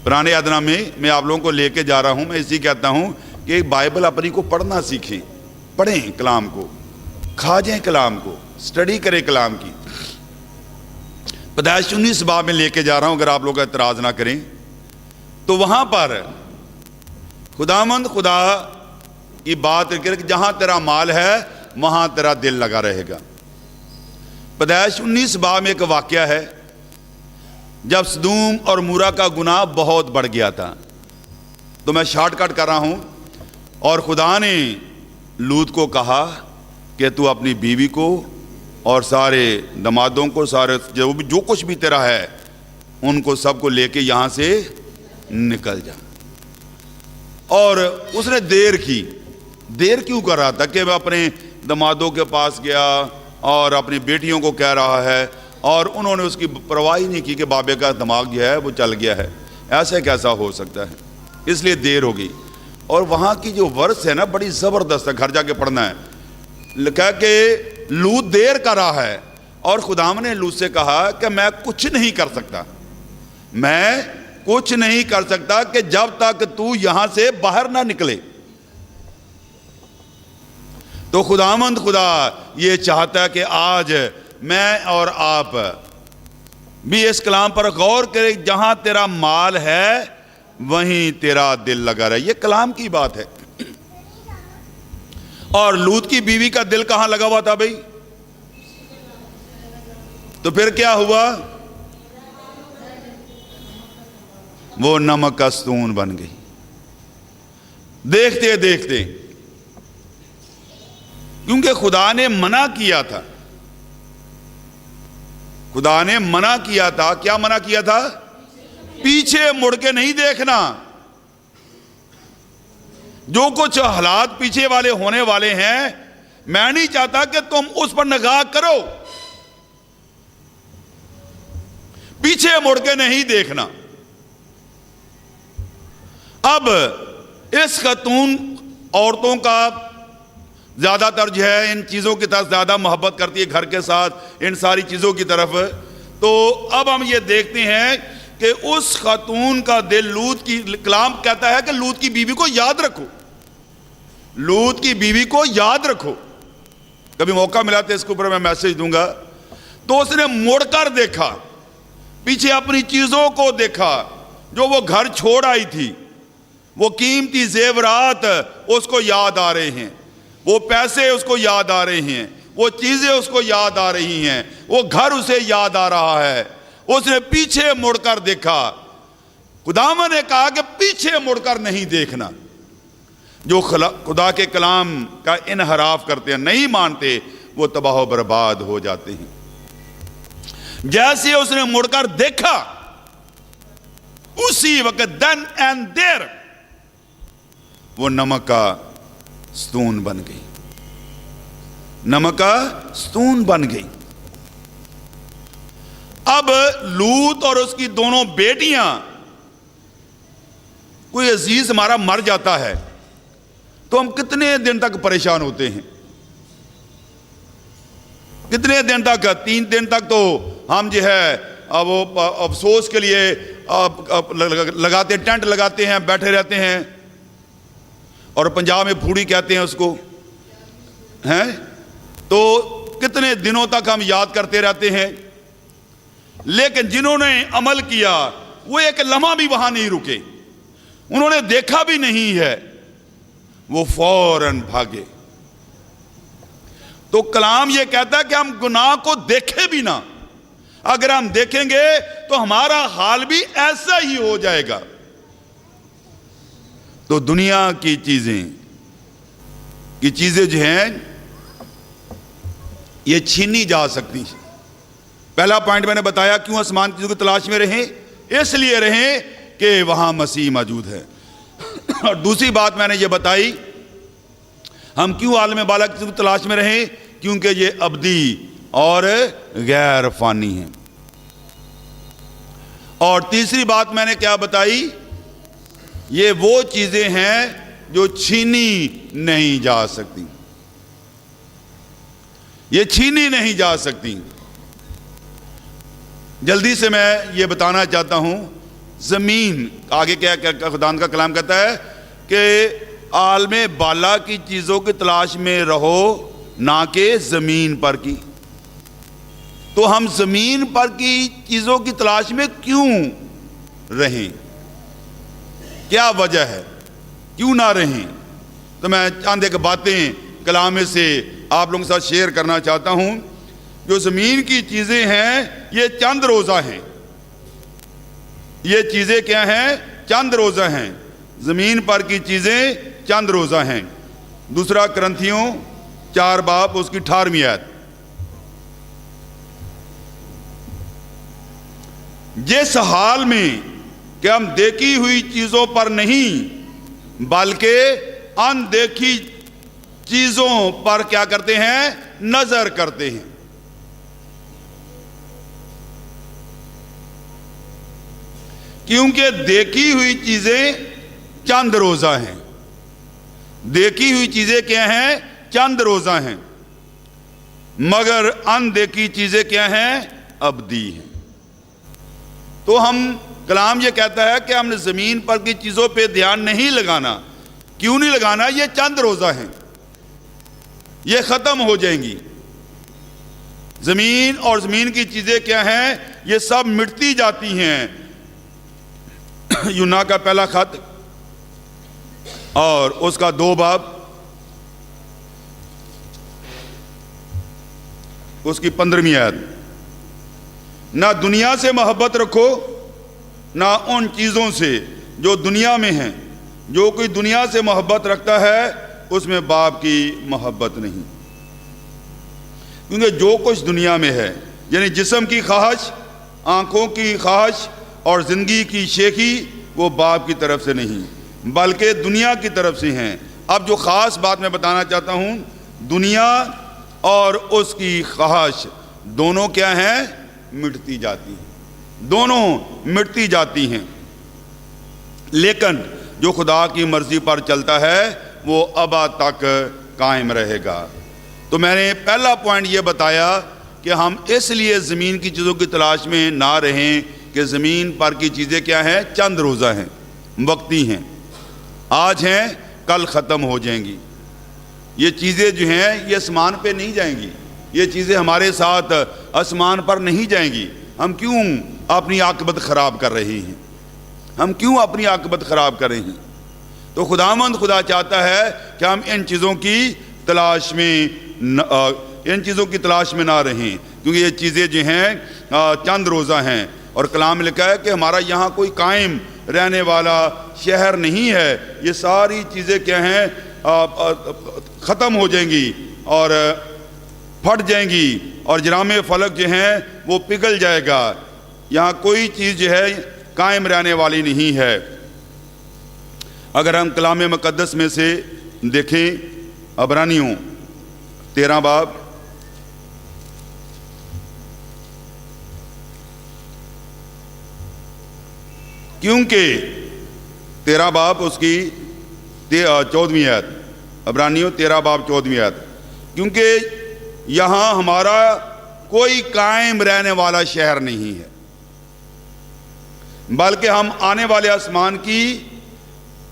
پرانے عہد نامے میں آپ لوگوں کو لے کے جا رہا ہوں. میں اسی کہتا ہوں کہ بائبل اپنی کو پڑھنا سیکھیں, پڑھیں کلام کو, کھا جائیں کلام کو, سٹڈی کریں کلام کی. پیدائش 19 باب میں لے کے جا رہا ہوں, اگر آپ لوگ اعتراض نہ کریں تو. وہاں پر خداوند خدا کی بات کہ جہاں تیرا مال ہے وہاں تیرا دل لگا رہے گا. پیدائش 19 باب میں ایک واقعہ ہے جب سدوم اور مورا کا گناہ بہت بڑھ گیا تھا. تو میں شارٹ کٹ کر رہا ہوں. اور خدا نے لوط کو کہا کہ تو اپنی بیوی کو اور سارے دمادوں کو, سارے جو کچھ بھی تیرا ہے ان کو سب کو لے کے یہاں سے نکل جا. اور اس نے دیر کی. دیر کیوں کر رہا تھا کہ میں اپنے دمادوں کے پاس گیا اور اپنی بیٹیوں کو کہہ رہا ہے, اور انہوں نے اس کی پرواہ نہیں کی کہ بابے کا دماغ جو ہے وہ چل گیا ہے. ایسے کیسا ہو سکتا ہے؟ اس لیے دیر ہو گئی. اور وہاں کی جو ورس ہے نا بڑی زبردست ہے, گھر جا کے پڑھنا ہے. لکھا کہ لوط دیر کر رہا ہے اور خداوند نے لوط سے کہا کہ میں کچھ نہیں کر سکتا, میں کچھ نہیں کر سکتا کہ جب تک تو یہاں سے باہر نہ نکلے. تو خداوند خدا یہ چاہتا ہے کہ آج میں اور آپ بھی اس کلام پر غور کریں, جہاں تیرا مال ہے وہیں تیرا دل لگا رہے. یہ کلام کی بات ہے. اور لوط کی بیوی کا دل کہاں لگا ہوا تھا بھائی؟ تو پھر کیا ہوا؟ وہ نمک کا ستون بن گئی. دیکھتے دیکھتے, کیونکہ خدا نے منع کیا تھا, خدا نے منع کیا تھا. کیا منع کیا تھا؟ پیچھے مڑ کے نہیں دیکھنا. جو کچھ حالات پیچھے والے ہونے والے ہیں, میں نہیں چاہتا کہ تم اس پر نگاہ کرو. پیچھے مڑ کے نہیں دیکھنا. اب اس خاتون عورتوں کا زیادہ تر جو ہے ان چیزوں کی طرف زیادہ محبت کرتی ہے, گھر کے ساتھ ان ساری چیزوں کی طرف. تو اب ہم یہ دیکھتے ہیں کہ اس خاتون کا دل, لوط کی کلام کہتا ہے کہ لوط کی بیوی کو یاد رکھو, لوط کی بیوی کو یاد رکھو. کبھی موقع ملا تو اس کے اوپر میں میسج دوں گا. تو اس نے مڑ کر دیکھا, پیچھے اپنی چیزوں کو دیکھا جو وہ گھر چھوڑ آئی تھی. وہ قیمتی زیورات اس کو یاد آ رہے ہیں, وہ پیسے اس کو یاد آ رہے ہیں, وہ چیزیں اس کو یاد آ رہی ہیں, وہ گھر اسے یاد آ رہا ہے. اس نے پیچھے مڑ کر دیکھا. خداوند نے کہا کہ پیچھے مڑ کر نہیں دیکھنا. جو خدا کے کلام کا انحراف کرتے ہیں, نہیں مانتے, وہ تباہ و برباد ہو جاتے ہیں. جیسے اس نے مڑ کر دیکھا, اسی وقت then and there وہ نمک کا ستون بن گئی, نمک کا ستون بن گئی. اب لوط اور اس کی دونوں بیٹیاں, کوئی عزیز ہمارا مر جاتا ہے تو ہم کتنے دن تک پریشان ہوتے ہیں, کتنے دن تک؟ 3 دن تک تو ہم جو ہے وہ افسوس کے لیے لگاتے, ٹینٹ لگاتے ہیں, بیٹھے رہتے ہیں. اور پنجاب میں پھوڑی کہتے ہیں اس کو, ہیں. تو کتنے دنوں تک ہم یاد کرتے رہتے ہیں. لیکن جنہوں نے عمل کیا وہ ایک لمحہ بھی وہاں نہیں رکے, انہوں نے دیکھا بھی نہیں ہے, وہ فوراً بھاگے. تو کلام یہ کہتا ہے کہ ہم گناہ کو دیکھے بھی نہ. اگر ہم دیکھیں گے تو ہمارا حال بھی ایسا ہی ہو جائے گا. تو دنیا کی چیزیں جو ہیں یہ چھینی جا سکتی ہیں. پہلا پوائنٹ میں نے بتایا کیوں آسمان کی چیزوں کی تلاش میں رہیں, اس لیے رہیں کہ وہاں مسیح موجود ہے. اور دوسری بات میں نے یہ بتائی, ہم کیوں عالم بالا کی چیزوں کی تلاش میں رہیں, کیونکہ یہ ابدی اور غیر فانی ہیں. اور تیسری بات میں نے کیا بتائی, یہ وہ چیزیں ہیں جو چھینی نہیں جا سکتی, یہ چھینی نہیں جا سکتی. جلدی سے میں یہ بتانا چاہتا ہوں, زمین آگے کیا خدا کا کلام کہتا ہے کہ عالم بالا کی چیزوں کی تلاش میں رہو نہ کہ زمین پر کی. تو ہم زمین پر کی چیزوں کی تلاش میں کیوں رہیں, کیا وجہ ہے, کیوں نہ رہیں؟ تو میں چند ایک باتیں کلام میں سے آپ لوگوں کے ساتھ شیئر کرنا چاہتا ہوں. جو زمین کی چیزیں ہیں یہ چند روزہ ہیں, یہ چیزیں کیا ہیں؟ چند روزہ ہیں. زمین پر کی چیزیں چند روزہ ہیں. دوسرا کرنتھیوں 4 باب اس کی 18ویں آیت, جس حال میں کہ ہم دیکھی ہوئی چیزوں پر نہیں بلکہ ان دیکھی چیزوں پر کیا کرتے ہیں؟ نظر کرتے ہیں. کیونکہ دیکھی ہوئی چیزیں چند روزہ ہیں, دیکھی ہوئی چیزیں کیا ہیں؟ چند روزہ ہیں، مگر اندیکھی چیزیں کیا ہیں؟ ابدی ہیں۔ تو کلام یہ کہتا ہے کہ ہم نے زمین پر کی چیزوں پہ دھیان نہیں لگانا۔ کیوں نہیں لگانا؟ یہ چند روزہ ہیں، یہ ختم ہو جائیں گی۔ زمین اور زمین کی چیزیں کیا ہیں؟ یہ سب مٹتی جاتی ہیں۔ یونا کا پہلا خط اور اس کا 2 باب، اس کی 15ویں آیت، نہ دنیا سے محبت رکھو نہ ان چیزوں سے جو دنیا میں ہیں، جو کوئی دنیا سے محبت رکھتا ہے اس میں باپ کی محبت نہیں۔ کیونکہ جو کچھ دنیا میں ہے، یعنی جسم کی خواہش، آنکھوں کی خواہش اور زندگی کی شیخی، وہ باپ کی طرف سے نہیں بلکہ دنیا کی طرف سے ہیں۔ اب جو خاص بات میں بتانا چاہتا ہوں، دنیا اور اس کی خواہش دونوں کیا ہیں؟ مٹتی جاتی ہیں، دونوں مٹتی جاتی ہیں، لیکن جو خدا کی مرضی پر چلتا ہے وہ ابد تک قائم رہے گا۔ تو میں نے پہلا پوائنٹ یہ بتایا کہ ہم اس لیے زمین کی چیزوں کی تلاش میں نہ رہیں کہ زمین پر کی چیزیں کیا ہیں؟ چند روزہ ہیں، وقتی ہیں، آج ہیں کل ختم ہو جائیں گی۔ یہ چیزیں جو ہیں یہ آسمان پہ نہیں جائیں گی، یہ چیزیں ہمارے ساتھ آسمان پر نہیں جائیں گی۔ ہم کیوں اپنی عاقبت خراب کر رہے ہیں؟ ہم کیوں اپنی عاقبت خراب کر رہے ہیں؟ تو خدا چاہتا ہے کہ ہم ان چیزوں کی تلاش میں نہ رہیں، کیونکہ یہ چیزیں جو ہیں چند روزہ ہیں، اور کلام لکھا ہے کہ ہمارا یہاں کوئی قائم رہنے والا شہر نہیں ہے۔ یہ ساری چیزیں کیا ہیں؟ ختم ہو جائیں گی اور پھٹ جائیں گی، اور جرام فلک جو ہیں وہ پگھل جائے گا۔ یہاں کوئی چیز جو ہے قائم رہنے والی نہیں ہے۔ اگر ہم کلام مقدس میں سے دیکھیں، عبرانیوں 13 باب، کیونکہ 13 باب اس کی 14ویں آیت، عبرانیوں 13 باب 14ویں آیت، کیونکہ یہاں ہمارا کوئی قائم رہنے والا شہر نہیں ہے، بلکہ ہم آنے والے آسمان کی،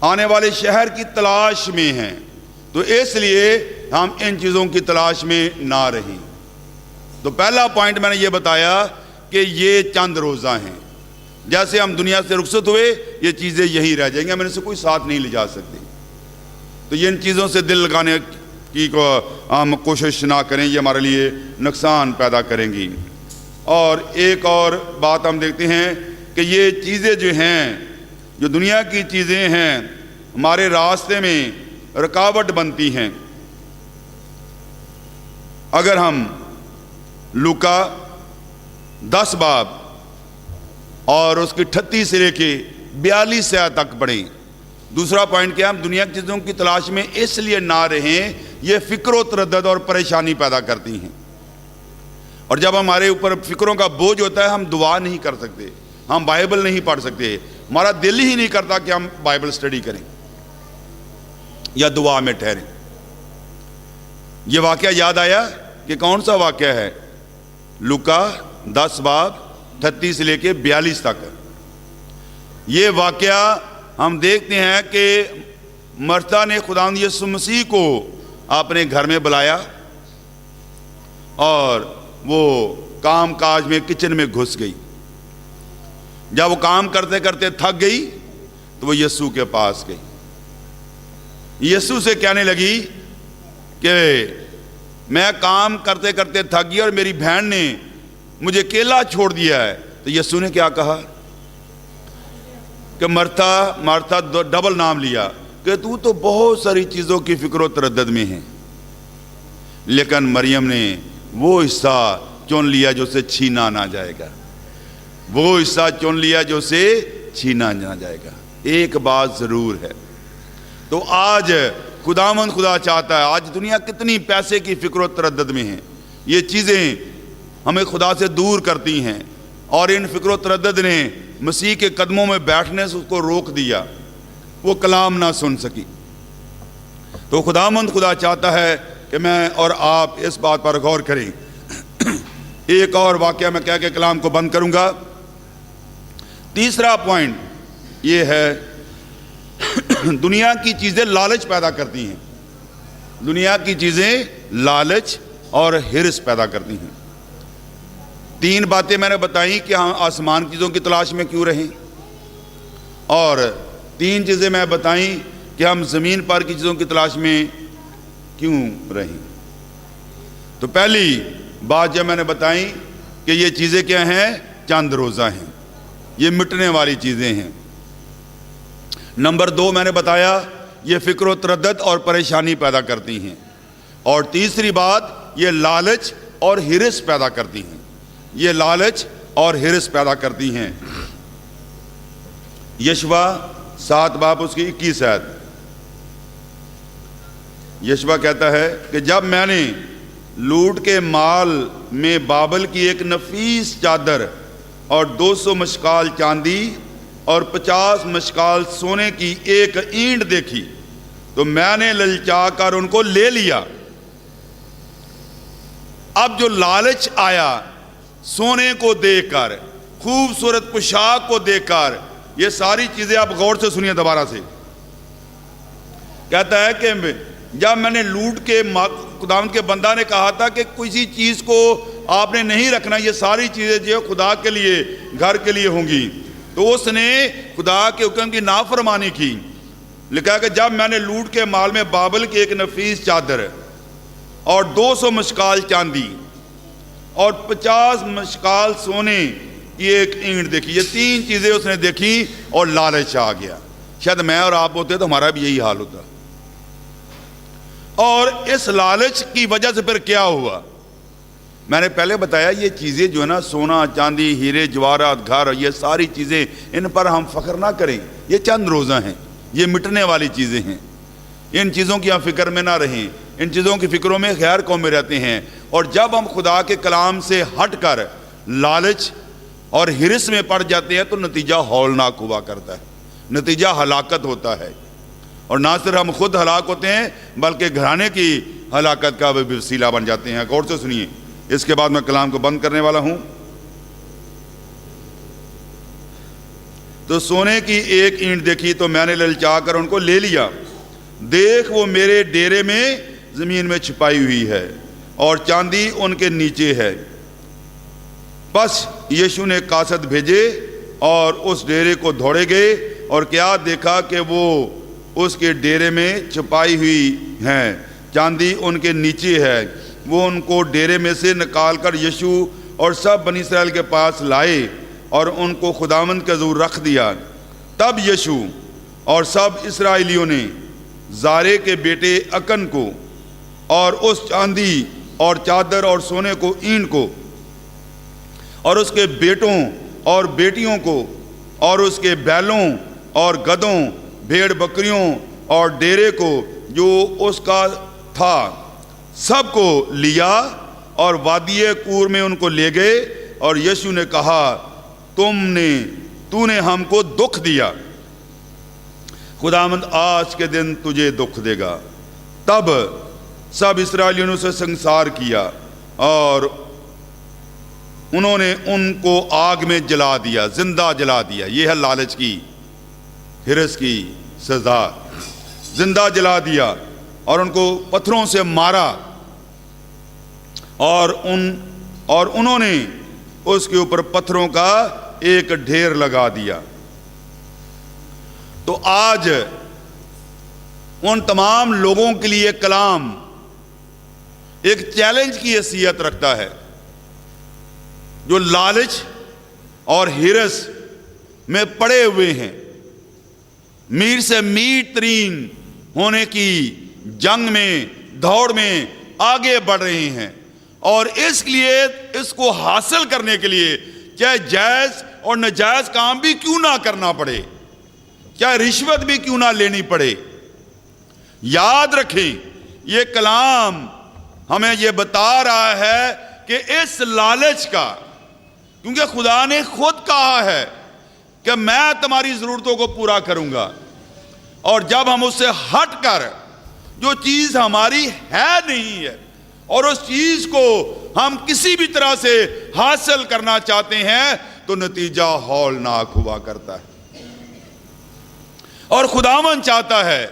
آنے والے شہر کی تلاش میں ہیں۔ تو اس لیے ہم ان چیزوں کی تلاش میں نہ رہیں۔ تو پہلا پوائنٹ میں نے یہ بتایا کہ یہ چند روزہ ہیں، جیسے ہم دنیا سے رخصت ہوئے یہ چیزیں یہی رہ جائیں گی، ہم ان سے کوئی ساتھ نہیں لے جا سکتے۔ تو یہ ان چیزوں سے دل لگانے کی ہم کوشش نہ کریں، یہ ہمارے لیے نقصان پیدا کریں گی۔ اور ایک اور بات ہم دیکھتے ہیں کہ یہ چیزیں جو ہیں، جو دنیا کی چیزیں ہیں، ہمارے راستے میں رکاوٹ بنتی ہیں۔ اگر ہم لوکا 10 باب اور اس کی 38 سے لے کے 42 آیت تک پڑھیں، دوسرا پوائنٹ کیا؟ ہم دنیا کی چیزوں کی تلاش میں اس لیے نہ رہیں، یہ فکر و تردد اور پریشانی پیدا کرتی ہیں۔ اور جب ہمارے اوپر فکروں کا بوجھ ہوتا ہے، ہم دعا نہیں کر سکتے، ہم بائبل نہیں پڑھ سکتے، ہمارا دل ہی نہیں کرتا کہ ہم بائبل سٹڈی کریں یا دعا میں ٹھہریں۔ یہ واقعہ یاد آیا کہ کون سا واقعہ ہے؟ لوکا 10 باب 38 سے لے کے 42 تک۔ یہ واقعہ ہم دیکھتے ہیں کہ مرتا نے خداوند یسوع مسیح کو اپنے گھر میں بلایا، اور وہ کام کاج میں کچن میں گھس گئی۔ جب وہ کام کرتے کرتے تھک گئی تو وہ یسوع کے پاس گئی، یسوع سے کہنے لگی کہ میں کام کرتے کرتے تھک گئی اور میری بہن نے مجھے اکیلا چھوڑ دیا ہے۔ تو یسوع نے کیا کہا کہ مرتا ڈبل نام لیا کہ تو بہت ساری چیزوں کی فکر و تردد میں ہے، لیکن مریم نے وہ حصہ چن لیا جو اسے چھینا نہ جائے گا، وہ حصہ چن لیا جو اسے چھینا نہ جائے گا۔ ایک بات ضرور ہے، تو آج خدا چاہتا ہے، آج دنیا کتنی پیسے کی فکر و تردد میں ہے، یہ چیزیں ہمیں خدا سے دور کرتی ہیں، اور ان فکر و تردد نے مسیح کے قدموں میں بیٹھنے سے اس کو روک دیا، وہ کلام نہ سن سکی۔ تو خدا چاہتا ہے کہ میں اور آپ اس بات پر غور کریں۔ ایک اور واقعہ میں کہہ کے کلام کو بند کروں گا۔ تیسرا پوائنٹ یہ ہے، دنیا کی چیزیں لالچ پیدا کرتی ہیں۔ دنیا کی چیزیں لالچ اور ہرس پیدا کرتی ہیں۔ 3 باتیں میں نے بتائیں کہ ہم آسمان کی چیزوں کی تلاش میں کیوں رہیں، اور 3 چیزیں میں بتائیں کہ ہم زمین پر کی چیزوں کی تلاش میں کیوں رہیں۔ تو پہلی بات جب میں نے بتائیں کہ یہ چیزیں کیا ہیں، چند روزہ ہیں، یہ مٹنے والی چیزیں ہیں۔ نمبر 2 میں نے بتایا یہ فکر و تردد اور پریشانی پیدا کرتی ہیں، اور تیسری بات یہ لالچ اور ہرس پیدا کرتی ہیں۔ یہ لالچ اور ہرس پیدا کرتی ہیں۔ یشوع 7 باب اس کی 21 آیت، یشوع کہتا ہے کہ جب میں نے لوٹ کے مال میں بابل کی ایک نفیس چادر اور 200 مشکال چاندی اور 50 مشکال سونے کی ایک اینٹ دیکھی تو میں نے للچا کر ان کو لے لیا۔ اب جو لالچ آیا سونے کو دیکھ کر، خوبصورت پوشاک کو دیکھ کر، یہ ساری چیزیں آپ غور سے سنیے دوبارہ سے۔ کہتا ہے کہ جب میں نے لوٹ کے، خداوند کے بندہ نے کہا تھا کہ کسی چیز کو آپ نے نہیں رکھنا، یہ ساری چیزیں جو خدا کے لیے، گھر کے لیے ہوں گی، تو اس نے خدا کے حکم کی نافرمانی کی۔ لکھا کہ جب میں نے لوٹ کے مال میں بابل کی ایک نفیس چادر اور 200 مشکال چاندی اور 50 مشکال سونے کی ایک اینٹ دیکھی، یہ 3 چیزیں اس نے دیکھی اور لالچ آ گیا۔ شاید میں اور آپ ہوتے تو ہمارا بھی یہی حال ہوتا۔ اور اس لالچ کی وجہ سے پھر کیا ہوا، میں نے پہلے بتایا یہ چیزیں جو ہے نا، سونا چاندی ہیرے جواہرات گھر، یہ ساری چیزیں، ان پر ہم فخر نہ کریں، یہ چند روزہ ہیں، یہ مٹنے والی چیزیں ہیں۔ ان چیزوں کی ہم فکر میں نہ رہیں، ان چیزوں کی فکروں میں غیر قومی رہتے ہیں۔ اور جب ہم خدا کے کلام سے ہٹ کر لالچ اور ہرس میں پڑ جاتے ہیں تو نتیجہ ہولناک ہوا کرتا ہے، نتیجہ ہلاکت ہوتا ہے۔ اور نہ صرف ہم خود ہلاک ہوتے ہیں بلکہ گھرانے کی ہلاکت کا بھی وسیلہ بن جاتے ہیں۔ غور سے سنیے، اس کے بعد میں کلام کو بند کرنے والا ہوں۔ تو سونے کی ایک اینٹ دیکھی تو میں نے للچا کر ان کو لے لیا، دیکھ وہ میرے ڈیرے میں زمین میں چھپائی ہوئی ہے اور چاندی ان کے نیچے ہے۔ بس یشوع نے قاصد بھیجے اور اس ڈیرے کو دوڑے گئے، اور کیا دیکھا کہ وہ اس کے ڈیرے میں چھپائی ہوئی ہیں، چاندی ان کے نیچے ہے۔ وہ ان کو ڈیرے میں سے نکال کر یشوع اور سب بنی اسرائیل کے پاس لائے اور ان کو خداوند کے حضور رکھ دیا۔ تب یشوع اور سب اسرائیلیوں نے زارے کے بیٹے اکن کو اور اس چاندی اور چادر اور سونے کو، اینٹ کو، اور اس کے بیٹوں اور بیٹیوں کو، اور اس کے بیلوں اور گدھوں، بھیڑ بکریوں اور ڈیرے کو جو اس کا تھا، سب کو لیا اور وادی کور میں ان کو لے گئے۔ اور یشوع نے کہا تو نے ہم کو دکھ دیا، خداوند آج کے دن تجھے دکھ دے گا۔ تب سب اسرائیلیوں نے اسے سنسار کیا اور انہوں نے ان کو آگ میں جلا دیا، زندہ جلا دیا۔ یہ ہے لالچ کی، ہرس کی سزا، زندہ جلا دیا اور ان کو پتھروں سے مارا، اور انہوں نے اس کے اوپر پتھروں کا ایک ڈھیر لگا دیا۔ تو آج ان تمام لوگوں کے لیے کلام ایک چیلنج کی حیثیت رکھتا ہے جو لالچ اور ہرس میں پڑے ہوئے ہیں، میر سے میر ترین ہونے کی جنگ میں، دوڑ میں آگے بڑھ رہے ہیں، اور اس لیے اس کو حاصل کرنے کے لیے چاہے جائز اور ناجائز کام بھی کیوں نہ کرنا پڑے، چاہے رشوت بھی کیوں نہ لینی پڑے۔ یاد رکھیں یہ کلام ہمیں یہ بتا رہا ہے کہ اس لالچ کا، کیونکہ خدا نے خود کہا ہے کہ میں تمہاری ضرورتوں کو پورا کروں گا، اور جب ہم اس سے ہٹ کر جو چیز ہماری ہے نہیں ہے اور اس چیز کو ہم کسی بھی طرح سے حاصل کرنا چاہتے ہیں تو نتیجہ ہولناک ہوا کرتا ہے۔ اور خداوند چاہتا ہے،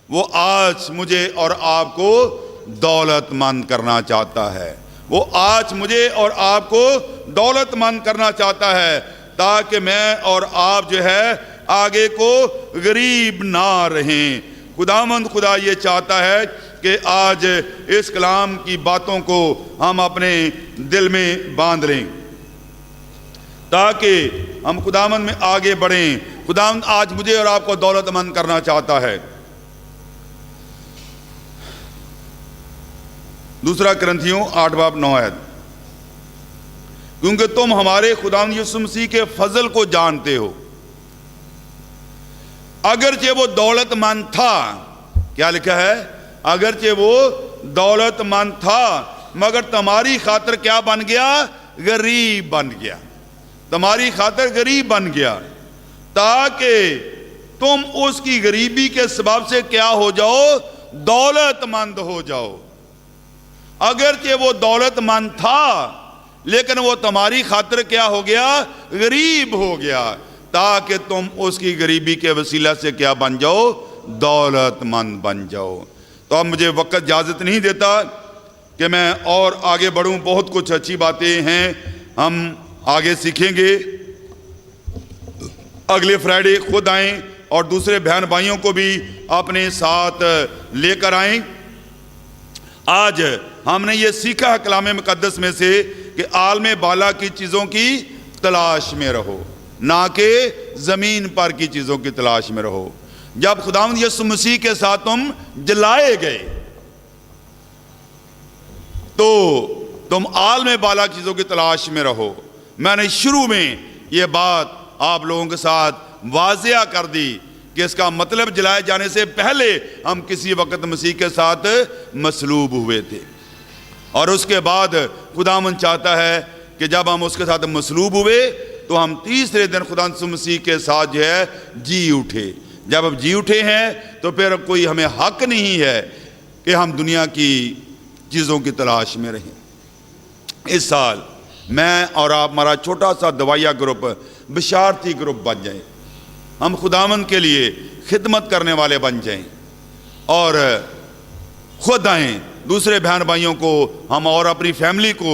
وہ آج مجھے اور آپ کو دولت مند کرنا چاہتا ہے، وہ آج مجھے اور آپ کو دولت مند کرنا چاہتا ہے تاکہ میں اور آپ جو ہے آگے کو غریب نہ رہیں۔ خداوند خدا یہ چاہتا ہے کہ آج اس کلام کی باتوں کو ہم اپنے دل میں باندھ لیں تاکہ ہم خداوند میں آگے بڑھیں۔ خداوند آج مجھے اور آپ کو دولت مند کرنا چاہتا ہے۔ دوسرا کرنتھیوں 8 باب 9 آیت، کیونکہ تم ہمارے خداوند یسوع مسیح کے فضل کو جانتے ہو، اگرچہ وہ دولت مند تھا، کیا لکھا ہے؟ اگرچہ وہ دولت مند تھا مگر تمہاری خاطر کیا بن گیا؟ غریب بن گیا، تمہاری خاطر غریب بن گیا تاکہ تم اس کی غریبی کے سبب سے کیا ہو جاؤ؟ دولت مند ہو جاؤ۔ اگرچہ وہ دولت مند تھا لیکن وہ تمہاری خاطر کیا ہو گیا؟ غریب ہو گیا تاکہ تم اس کی غریبی کے وسیلہ سے کیا بن جاؤ؟ دولت مند بن جاؤ۔ تو اب مجھے وقت اجازت نہیں دیتا کہ میں اور آگے بڑھوں، بہت کچھ اچھی باتیں ہیں ہم آگے سیکھیں گے۔ اگلے فرائیڈے خود آئیں اور دوسرے بہن بھائیوں کو بھی اپنے ساتھ لے کر آئیں۔ آج ہم نے یہ سیکھا کلام مقدس میں سے کہ عالم بالا کی چیزوں کی تلاش میں رہو، نہ کہ زمین پر کی چیزوں کی تلاش میں رہو۔ جب خداوند یسوع مسیح کے ساتھ تم جلائے گئے تو تم عالم بالا کی چیزوں کی تلاش میں رہو۔ میں نے شروع میں یہ بات آپ لوگوں کے ساتھ واضح کر دی کہ اس کا مطلب جلائے جانے سے پہلے ہم کسی وقت مسیح کے ساتھ مصلوب ہوئے تھے، اور اس کے بعد خداوند چاہتا ہے کہ جب ہم اس کے ساتھ مصلوب ہوئے تو ہم تیسرے دن خداوند یسوع مسیح کے ساتھ جو ہے جی اٹھے۔ جب اب جی اٹھے ہیں تو پھر کوئی ہمیں حق نہیں ہے کہ ہم دنیا کی چیزوں کی تلاش میں رہیں۔ اس سال میں اور آپ ہمارا چھوٹا سا دوائیہ گروپ، بشارتی گروپ بن جائیں، ہم خداوند کے لیے خدمت کرنے والے بن جائیں اور خود آئیں، دوسرے بہن بھائیوں کو ہم اور اپنی فیملی کو،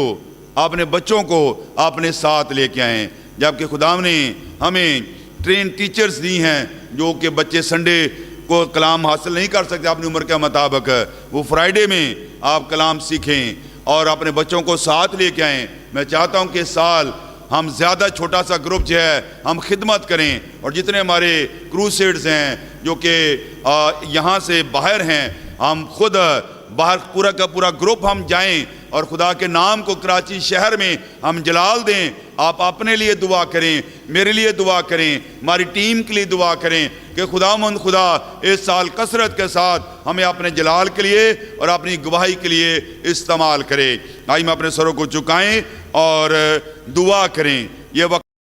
اپنے بچوں کو اپنے ساتھ لے کے آئیں۔ جبکہ خداوند نے ہمیں ٹرین ٹیچرز دی ہیں جو کہ بچے سنڈے کو کلام حاصل نہیں کر سکتے اپنی عمر کے مطابق، وہ فرائیڈے میں آپ کلام سیکھیں اور اپنے بچوں کو ساتھ لے کے آئیں۔ میں چاہتا ہوں کہ اس سال ہم زیادہ چھوٹا سا گروپ جو ہے ہم خدمت کریں، اور جتنے ہمارے کروسیڈز ہیں جو کہ یہاں سے باہر ہیں، ہم خود باہر پورا کا پورا گروپ ہم جائیں اور خدا کے نام کو کراچی شہر میں ہم جلال دیں۔ آپ اپنے لیے دعا کریں، میرے لیے دعا کریں، ہماری ٹیم کے لیے دعا کریں کہ خداوند خدا اس سال کثرت کے ساتھ ہمیں اپنے جلال کے لیے اور اپنی گواہی کے لیے استعمال کرے۔ آئیے ہم اپنے سروں کو جھکائیں اور دعا کریں۔ یہ وقت